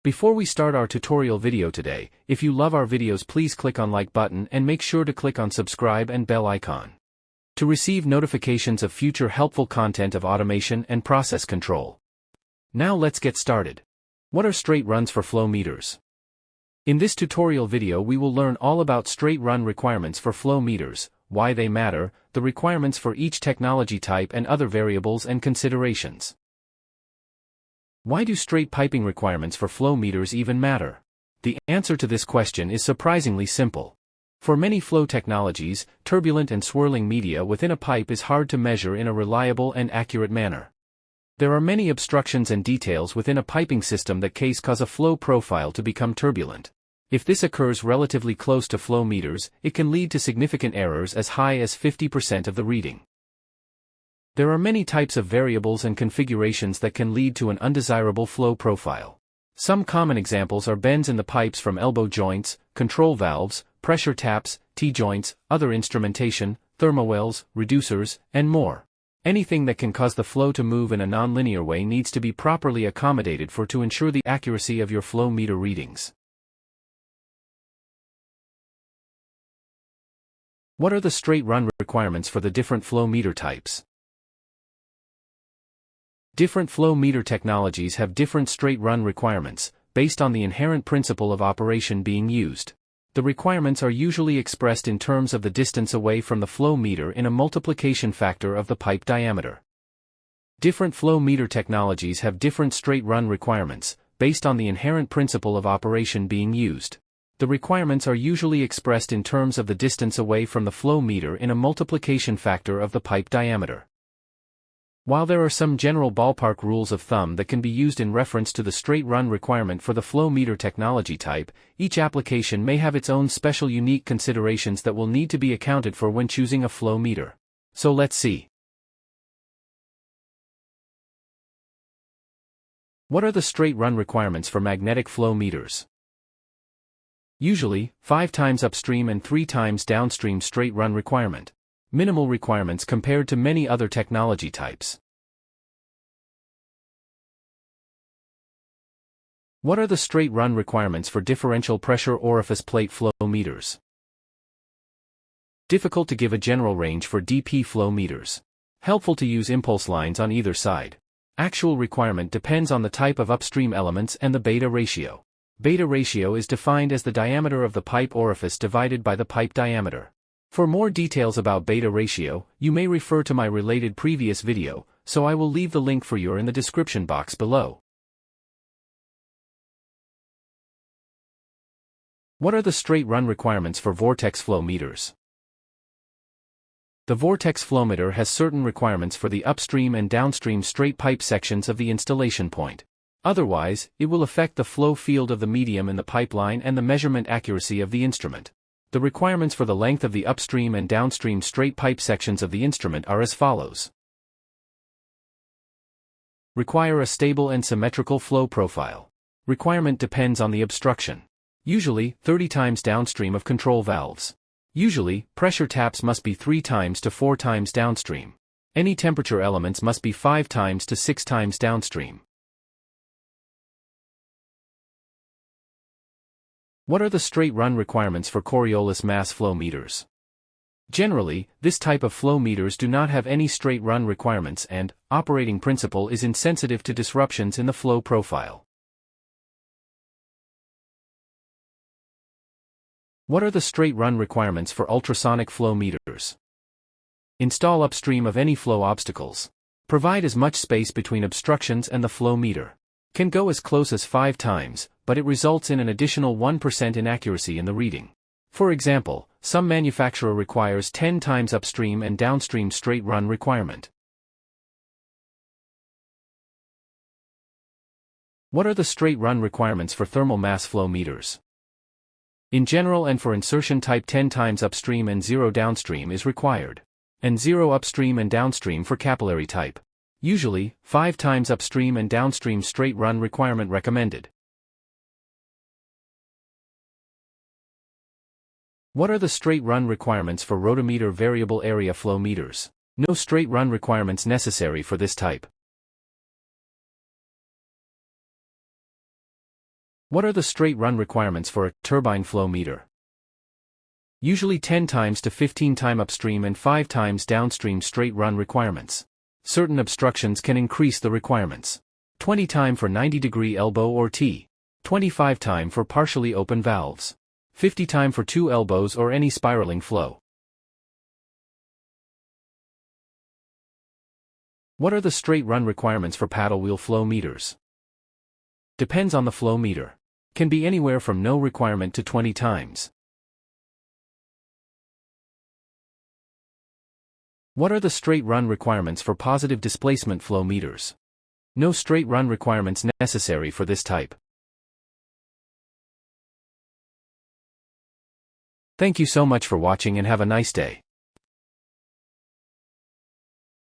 Before we start our tutorial video today, if you love our videos, please click on like button and make sure to click on subscribe and bell icon to receive notifications of future helpful content of automation and process control. Now let's get started. What are straight runs for flow meters? In this tutorial video we will learn all about straight run requirements for flow meters, why they matter, the requirements for each technology type and other variables and considerations. Why do straight piping requirements for flow meters even matter? The answer to this question is surprisingly simple. For many flow technologies, turbulent and swirling media within a pipe is hard to measure in a reliable and accurate manner. There are many obstructions and details within a piping system that cause a flow profile to become turbulent. If this occurs relatively close to flow meters, it can lead to significant errors as high as 50% of the reading. There are many types of variables and configurations that can lead to an undesirable flow profile. Some common examples are bends in the pipes from elbow joints, control valves, pressure taps, T-joints, other instrumentation, thermowells, reducers, and more. Anything that can cause the flow to move in a non-linear way needs to be properly accommodated for to ensure the accuracy of your flow meter readings. What are the straight run requirements for the different flow meter types? Different flow meter technologies have different straight run requirements, based on the inherent principle of operation being used. The requirements are usually expressed in terms of the distance away from the flow meter in a multiplication factor of the pipe diameter. Different flow meter technologies have different straight run requirements, based on the inherent principle of operation being used. The requirements are usually expressed in terms of the distance away from the flow meter in a multiplication factor of the pipe diameter. While there are some general ballpark rules of thumb that can be used in reference to the straight run requirement for the flow meter technology type, each application may have its own special unique considerations that will need to be accounted for when choosing a flow meter. So let's see. What are the straight run requirements for magnetic flow meters? Usually, 5 times upstream and 3 times downstream straight run requirement. Minimal requirements compared to many other technology types. What are the straight run requirements for differential pressure orifice plate flow meters? Difficult to give a general range for DP flow meters. Helpful to use impulse lines on either side. Actual requirement depends on the type of upstream elements and the beta ratio. Beta ratio is defined as the diameter of the pipe orifice divided by the pipe diameter. For more details about beta ratio, you may refer to my related previous video, so I will leave the link for you in the description box below. What are the straight run requirements for vortex flow meters? The vortex flow meter has certain requirements for the upstream and downstream straight pipe sections of the installation point. Otherwise, it will affect the flow field of the medium in the pipeline and the measurement accuracy of the instrument. The requirements for the length of the upstream and downstream straight pipe sections of the instrument are as follows. Require a stable and symmetrical flow profile. Requirement depends on the obstruction. Usually, 30 times downstream of control valves. Usually, pressure taps must be 3 times to 4 times downstream. Any temperature elements must be 5 times to 6 times downstream. What are the straight run requirements for Coriolis mass flow meters? Generally, this type of flow meters do not have any straight run requirements and, operating principle is insensitive to disruptions in the flow profile. What are the straight run requirements for ultrasonic flow meters? Install upstream of any flow obstacles. Provide as much space between obstructions and the flow meter. Can go as close as 5 times, but it results in an additional 1% inaccuracy in the reading. For example, some manufacturer requires 10 times upstream and downstream straight run requirement. What are the straight run requirements for thermal mass flow meters? In general and for insertion type 10 times upstream and 0 downstream is required. And 0 upstream and downstream for capillary type. Usually, 5 times upstream and downstream straight run requirement recommended. What are the straight run requirements for rotometer variable area flow meters? No straight run requirements necessary for this type. What are the straight run requirements for a turbine flow meter? Usually 10 times to 15 times upstream and 5 times downstream straight run requirements. Certain obstructions can increase the requirements. 20 time for 90-degree elbow or T. 25 time for partially open valves. 50 time for 2 elbows or any spiraling flow. What are the straight run requirements for paddle wheel flow meters? Depends on the flow meter. Can be anywhere from no requirement to 20 times. What are the straight run requirements for positive displacement flow meters? No straight run requirements necessary for this type. Thank you so much for watching and have a nice day.